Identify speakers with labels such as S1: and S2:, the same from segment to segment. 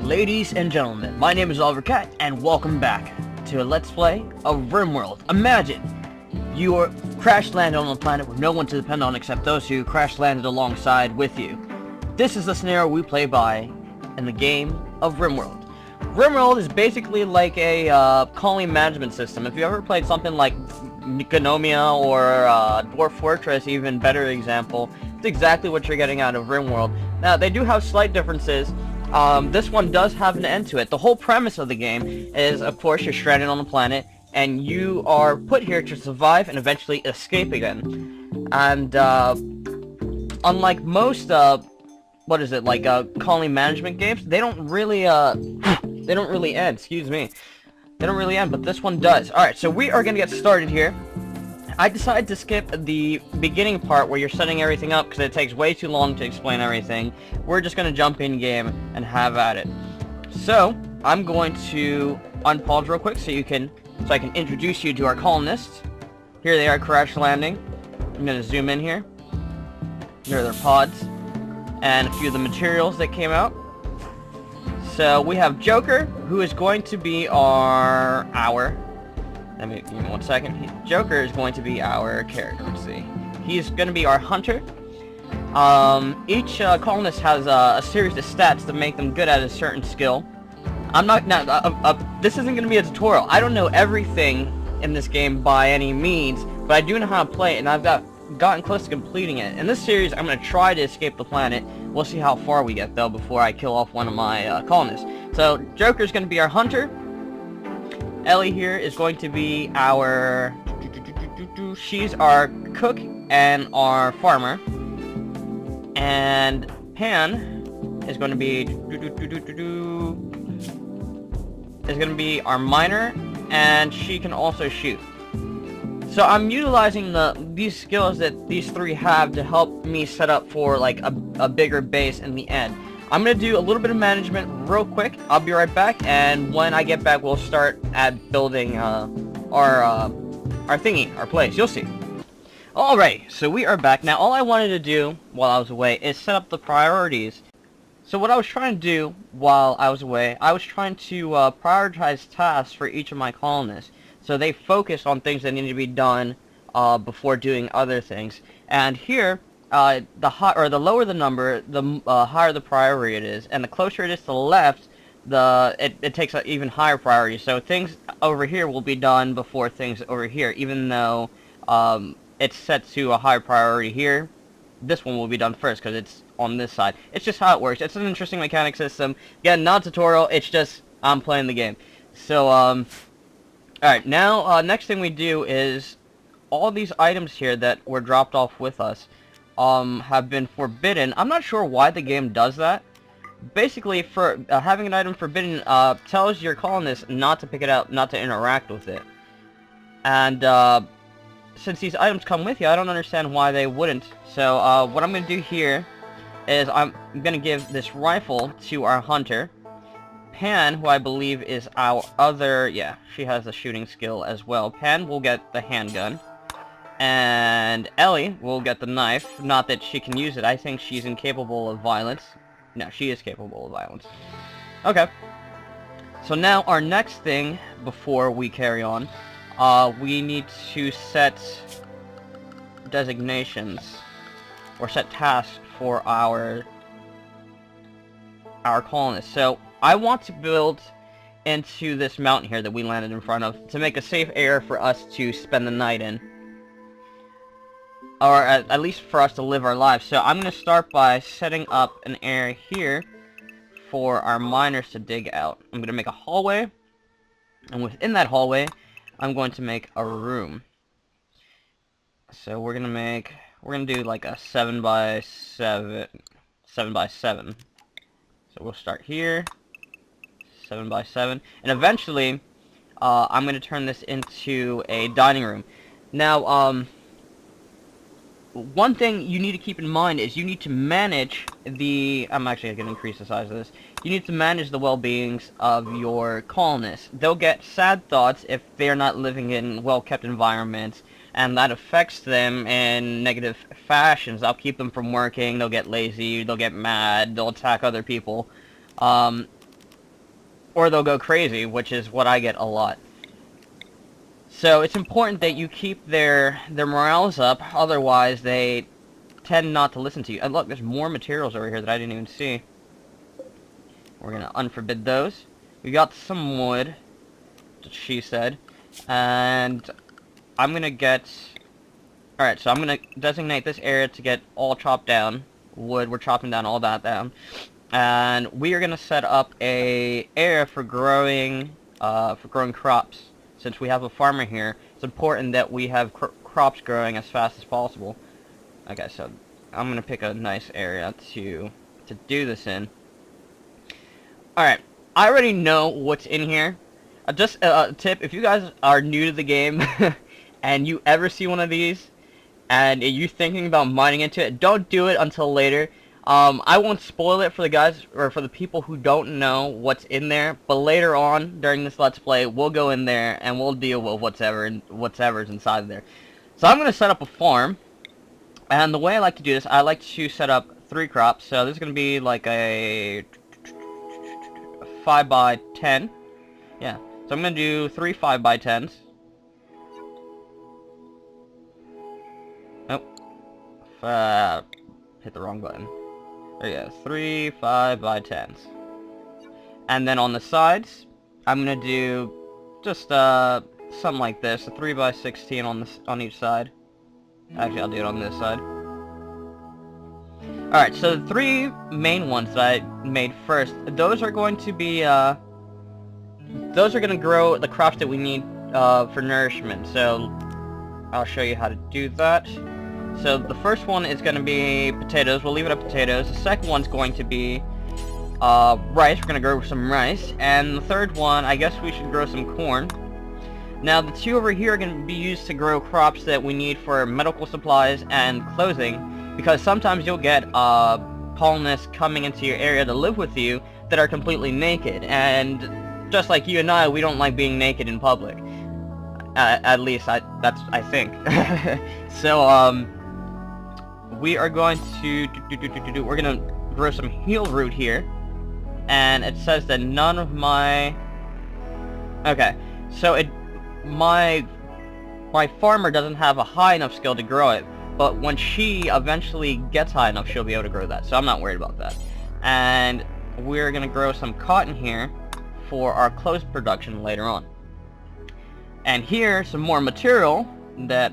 S1: Ladies and gentlemen, my name is Oliverkatt, and welcome back to a Let's Play of Rimworld. Imagine you are crash landed on a planet with no one to depend on except those who crash landed alongside with you. This is the scenario we play by in the game of Rimworld. Rimworld is basically like a colony management system. If you ever played something like Gnomia or Dwarf Fortress, even better example, it's exactly what you're getting out of Rimworld. Now, they do have slight differences. This one does have an end to it. The whole premise of the game is, of course, you're stranded on a planet, and you are put here to survive and eventually escape again. And, unlike most, colony management games, they don't really end, excuse me. They don't really end, but this one does. Alright, so we are gonna get started here. I decided to skip the beginning part where you're setting everything up because it takes way too long to explain everything. We're just going to jump in game and have at it. So, I'm going to unpause real quick so I can introduce you to our colonists. Here they are crash landing. I'm going to zoom in here. Here are their pods. And a few of the materials that came out. So, we have Joker, who is going to be our Let me give me 1 second. Joker is going to be our character. Let's see. He's going to be our hunter. Each colonist has a series of stats that make them good at a certain skill. This isn't going to be a tutorial. I don't know everything in this game by any means, but I do know how to play it, and I've gotten close to completing it. In this series, I'm going to try to escape the planet. We'll see how far we get, though, before I kill off one of my colonists. So, Joker's going to be our hunter. Ellie here is going to be our... She's our cook and our farmer. And Pan is going to be... our miner, and she can also shoot. So I'm utilizing these skills that these three have to help me set up for like a bigger base in the end. I'm going to do a little bit of management real quick. I'll be right back, and when I get back, we'll start at building our place. You'll see. Alright, so we are back. Now, all I wanted to do while I was away is set up the priorities. So what I was trying to do while I was away, I was trying to prioritize tasks for each of my colonists. So they focus on things that need to be done before doing other things. And here... the lower the number, the higher the priority it is, and the closer it is to the left, it takes an even higher priority. So things over here will be done before things over here, even though it's set to a higher priority here. This one will be done first because it's on this side. It's just how it works. It's an interesting mechanic system. Again, not a tutorial. It's just I'm playing the game. So all right, now next thing we do is all these items here that were dropped off with us. Have been forbidden. I'm not sure why the game does that. Basically, for having an item forbidden tells your colonists not to pick it up, not to interact with it. And since these items come with you, I don't understand why they wouldn't. So what I'm going to do here is I'm going to give this rifle to our hunter. Pan, who I believe is our other... Yeah, she has a shooting skill as well. Pan will get the handgun. And Ellie will get the knife. Not that she can use it. I think she's incapable of violence. No, she is capable of violence. Okay. So now our next thing, before we carry on, we need to set designations, or set tasks for our colonists. So I want to build into this mountain here that we landed in front of to make a safe area for us to spend the night in. Or at least for us to live our lives. So I'm going to start by setting up an area here for our miners to dig out. I'm going to make a hallway, and within that hallway, I'm going to make a room. So we're going to do like a 7 by 7. So we'll start here, 7 by 7, and eventually, I'm going to turn this into a dining room. Now, one thing you need to keep in mind is you need to manage the... I'm actually going to increase the size of this. You need to manage the well-beings of your colonists. They'll get sad thoughts if they're not living in well-kept environments, and that affects them in negative fashions. That'll keep them from working, they'll get lazy, they'll get mad, they'll attack other people. or they'll go crazy, which is what I get a lot. So it's important that you keep their morales up, otherwise they tend not to listen to you. And look, there's more materials over here that I didn't even see. We're gonna unforbid those. We got some wood, she said, and I'm gonna get... Alright, so I'm gonna designate this area to get all chopped down. Wood, we're chopping down all that down. And we are gonna set up a area for growing crops. Since we have a farmer here, it's important that we have crops growing as fast as possible. Okay, so I'm gonna pick a nice area to do this in. Alright, I already know what's in here. Just a tip, if you guys are new to the game and you ever see one of these and you're thinking about mining into it, don't do it until later. I won't spoil it for the guys, or for the people who don't know what's in there, but later on, during this Let's Play, we'll go in there and we'll deal with whatever's inside there. So I'm going to set up a farm, and the way I like to do this, I like to set up 3 crops. So this is going to be like a 5 by 10. Yeah, so I'm going to do 3 5 by 10s. Oh. Hit the wrong button. There you go, 3 5 by 10s. And then on the sides, I'm gonna do just something like this, a 3 by 16 on each side. Actually, I'll do it on this side. Alright, so the 3 main ones that I made first, those are going to be those are gonna grow the crops that we need for nourishment. So I'll show you how to do that. So the first one is going to be potatoes. We'll leave it at potatoes. The second one's going to be rice. We're going to grow some rice. And the third one, I guess we should grow some corn. Now the 2 over here are going to be used to grow crops that we need for medical supplies and clothing, because sometimes you'll get colonists coming into your area to live with you that are completely naked. And just like you and I, we don't like being naked in public. At least I think. So we are going to we're gonna grow some heal root here, and it says that none of my... Okay, so my farmer doesn't have a high enough skill to grow it, but when she eventually gets high enough, she'll be able to grow that, so I'm not worried about that. And we're gonna grow some cotton here for our clothes production later on. And here, some more material that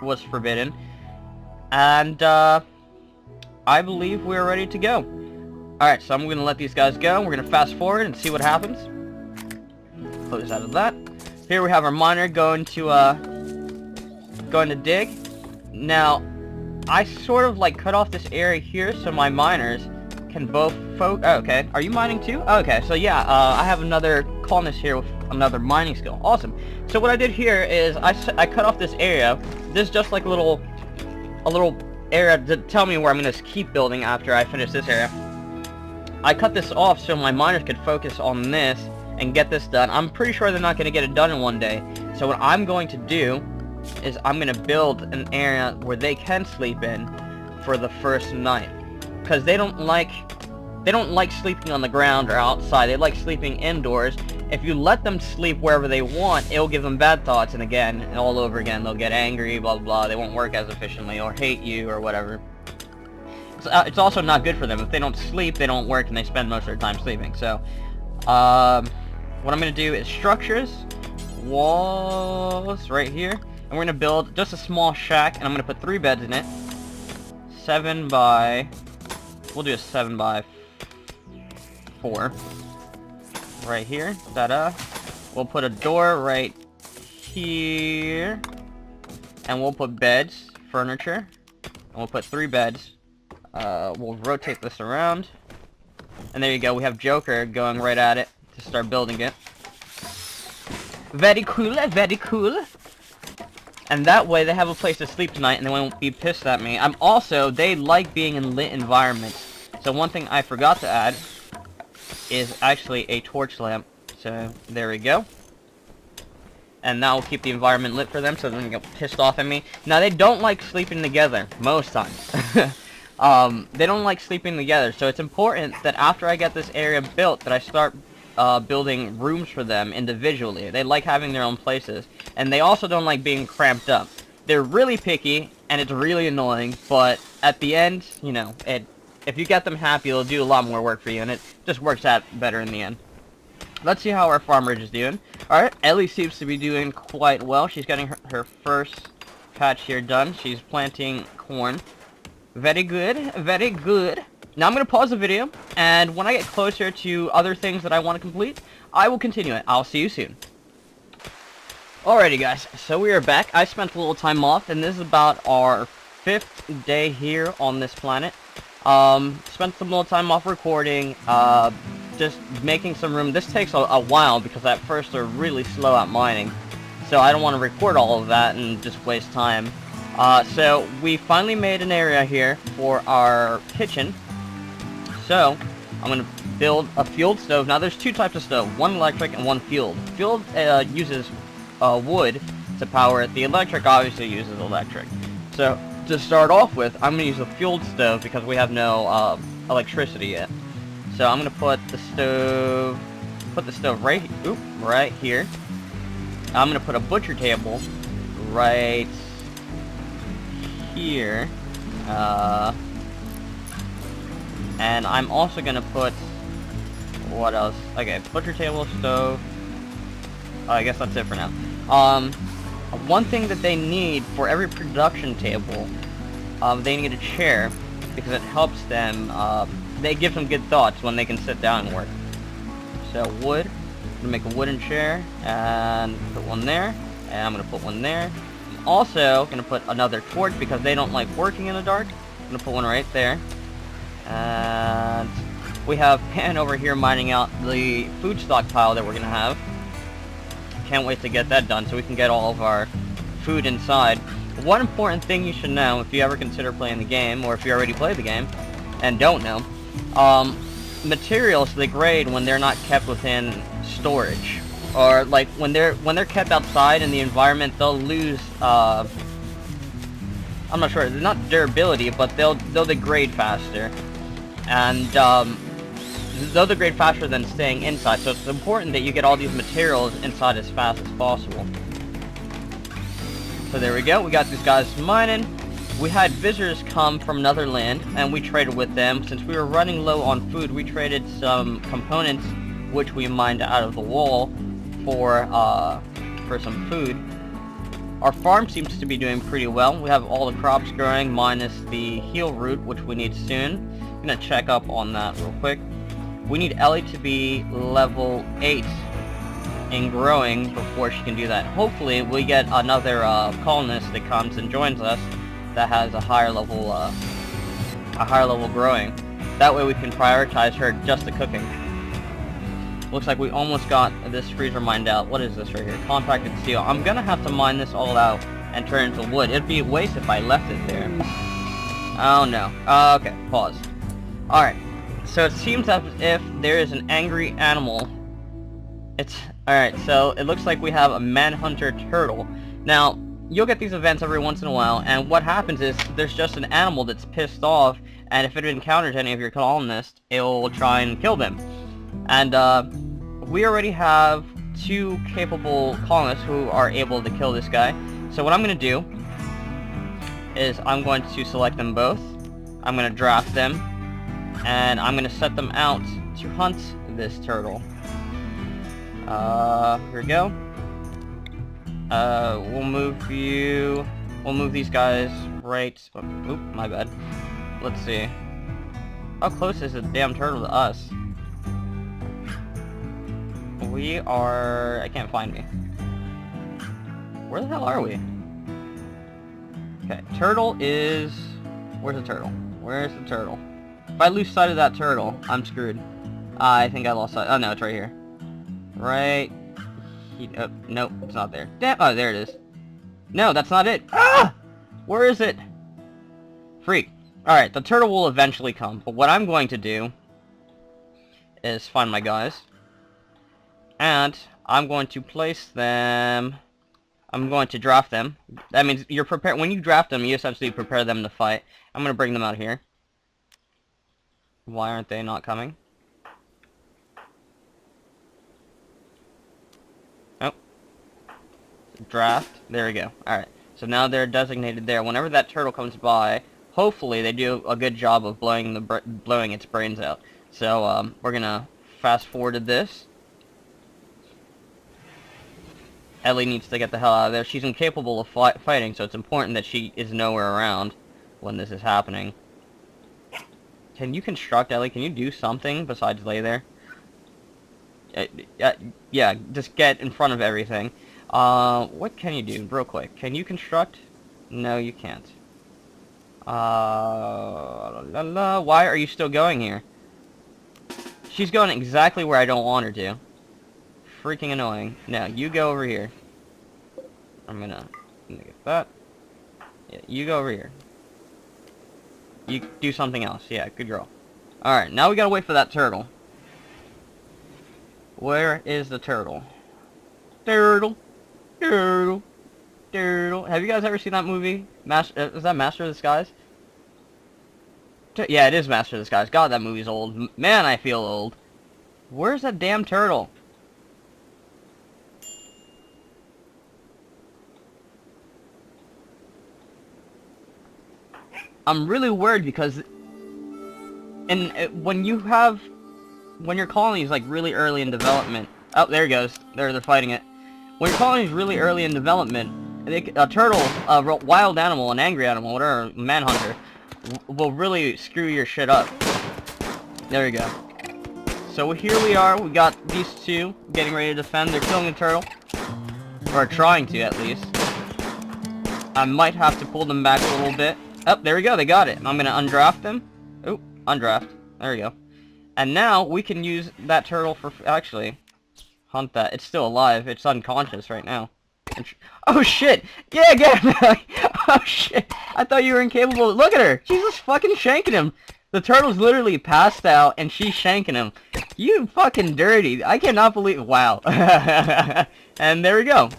S1: was forbidden. And, I believe we're ready to go. Alright, so I'm going to let these guys go. We're going to fast forward and see what happens. Close out of that. Here we have our miner going to dig. Now, I sort of, like, cut off this area here so my miners can both oh, okay. Are you mining too? Oh, okay, so yeah, I have another colonist here with another mining skill. Awesome. So what I did here is I cut off this area. This is just like a little area to tell me where I'm going to keep building after I finish this area. I cut this off so my miners could focus on this and get this done. I'm pretty sure they're not going to get it done in one day. So what I'm going to do is I'm going to build an area where they can sleep in for the first night. Because they don't like sleeping on the ground or outside. They like sleeping indoors. If you let them sleep wherever they want, it'll give them bad thoughts, and again, and all over again, they'll get angry, blah, blah, blah. They won't work as efficiently, or hate you, or whatever. It's also not good for them. If they don't sleep, they don't work, and they spend most of their time sleeping. So, what I'm going to do is structures, walls, right here, and we're going to build just a small shack, and I'm going to put 3 beds in it. 7 by... We'll do a 7 by 4. Right here. Ta-da. We'll put a door right here. And we'll put beds, furniture. And we'll put 3 beds. We'll rotate this around. And there you go. We have Joker going right at it to start building it. Very cool, very cool. And that way they have a place to sleep tonight and they won't be pissed at me. They like being in lit environments. So one thing I forgot to add is actually a torch lamp. So there we go. And that will keep the environment lit for them so they don't get pissed off at me. Now they don't like sleeping together, most times. They don't like sleeping together, so it's important that after I get this area built that I start building rooms for them individually. They like having their own places, and they also don't like being cramped up. They're really picky, and it's really annoying, but at the end, you know, if you get them happy, they'll do a lot more work for you, and it just works out better in the end. Let's see how our farmer is doing. Alright, Ellie seems to be doing quite well. She's getting her first patch here done. She's planting corn. Very good, very good. Now I'm going to pause the video, and when I get closer to other things that I want to complete, I will continue it. I'll see you soon. Alrighty guys, so we are back. I spent a little time off, and this is about our 5th day here on this planet. Spent some little time off recording, just making some room. This takes a while because at first they're really slow at mining, so I don't want to record all of that and just waste time. So we finally made an area here for our kitchen. So I'm going to build a fueled stove. Now there's 2 types of stove, one electric and one fueled. Fueled uses wood to power it. The electric obviously uses electric. So to start off with, I'm going to use a fueled stove because we have no electricity yet. So I'm going to put the stove right here. I'm going to put a butcher table right here. And I'm also going to put, what else? Okay, butcher table, stove. I guess that's it for now. One thing that they need for every production table, they need a chair, because it helps them, they give them good thoughts when they can sit down and work. So wood, I'm going to make a wooden chair, and put one there, and I'm going to put one there. I'm also going to put another torch, because they don't like working in the dark. I'm going to put one right there. And we have Pan over here mining out the food stockpile that we're going to have. Can't wait to get that done so we can get all of our food inside. One important thing you should know if you ever consider playing the game, or if you already played the game and don't know, materials degrade when they're not kept within storage, or like when they're kept outside in the environment, they'll lose I'm not sure, not durability, but they'll degrade faster, and they'll degrade faster than staying inside. So it's important that you get all these materials inside as fast as possible. So there we go, we got these guys mining. We had visitors come from another land, and we traded with them. Since we were running low on food, we traded some components, which we mined out of the wall, for some food. Our farm seems to be doing pretty well. We have all the crops growing, minus the heal root, which we need soon. I'm gonna check up on that real quick. We need Ellie to be level 8 in growing before she can do that. Hopefully we get another colonist that comes and joins us that has a higher level growing. That way we can prioritize her just to cooking. Looks like we almost got this freezer mined out. What is this right here? Compacted steel. I'm gonna have to mine this all out and turn it into wood. It'd be a waste if I left it there. Oh no. Okay, pause. Alright. So it seems as if there is an angry animal. Alright, so it looks like we have a manhunter turtle. Now, you'll get these events every once in a while, and what happens is there's just an animal that's pissed off, and if it encounters any of your colonists, it will try and kill them. And we already have 2 capable colonists who are able to kill this guy. So what I'm going to do is I'm going to select them both. I'm going to draft them, and I'm going to set them out to hunt this turtle. Here we go. We'll move these guys right... Oh, oop, my bad. Let's see. How close is the damn turtle to us? We are... I can't find me. Where the hell are we? Okay, turtle is... Where's the turtle? Where's the turtle? If I lose sight of that turtle, I'm screwed. I think I lost sight. Oh no, it's right here. Right... Oh, nope, it's not there. Damn! Oh, there it is. No, that's not it. Ah! Where is it? Freak. Alright, the turtle will eventually come, but what I'm going to do is find my guys. And I'm going to place them... I'm going to draft them. That means you're prepared... When you draft them, you essentially prepare them to fight. I'm going to bring them out here. Why aren't they not coming? Draft. There we go. Alright. So now they're designated there. Whenever that turtle comes by, hopefully they do a good job of blowing its brains out. So, we're gonna fast forward to this. Ellie needs to get the hell out of there. She's incapable of fighting, so it's important that she is nowhere around when this is happening. Can you construct, Ellie? Can you do something besides lay there? Yeah, just get in front of everything. What can you do, real quick? Can you construct? No, you can't. Why are you still going here? She's going exactly where I don't want her to. Freaking annoying. No, you go over here. I'm gonna get that. Yeah, you go over here. You do something else. Yeah, good girl. Alright, now we gotta wait for that turtle. Where is the turtle? Turtle. Turtle. Turtle. Have you guys ever seen that movie? Is that Master of the Skies? Yeah, it is Master of the Skies. God, that movie's old. Man, I feel old. Where's that damn turtle? I'm really worried because when your colony is like really early in development. Oh, there he goes. They're fighting it. When your colony is really early in development, a turtle, a wild animal, an angry animal, whatever, manhunter, will really screw your shit up. There we go. So here we are. We got these two getting ready to defend. They're killing the turtle, or trying to at least. I might have to pull them back a little bit. Oh, there we go, they got it. I'm gonna undraft them. Oh, undraft. There we go. And now we can use that turtle for... Actually, hunt that. It's still alive. It's unconscious right now. Oh, shit! Yeah, get him! Oh, shit! I thought you were incapable. Look at her! She's just fucking shanking him! The turtle's literally passed out, and she's shanking him. You fucking dirty. I cannot believe... Wow. And there we go.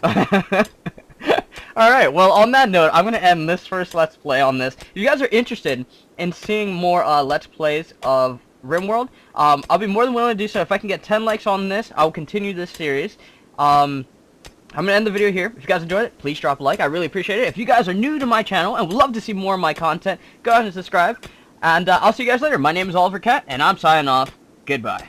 S1: Alright, well, on that note, I'm going to end this first Let's Play on this. If you guys are interested in seeing more Let's Plays of Rimworld, I'll be more than willing to do so. If I can get 10 likes on this, I'll continue this series. I'm going to end the video here. If you guys enjoyed it, please drop a like. I really appreciate it. If you guys are new to my channel and would love to see more of my content, go ahead and subscribe. And I'll see you guys later. My name is Oliverkatt, and I'm signing off. Goodbye.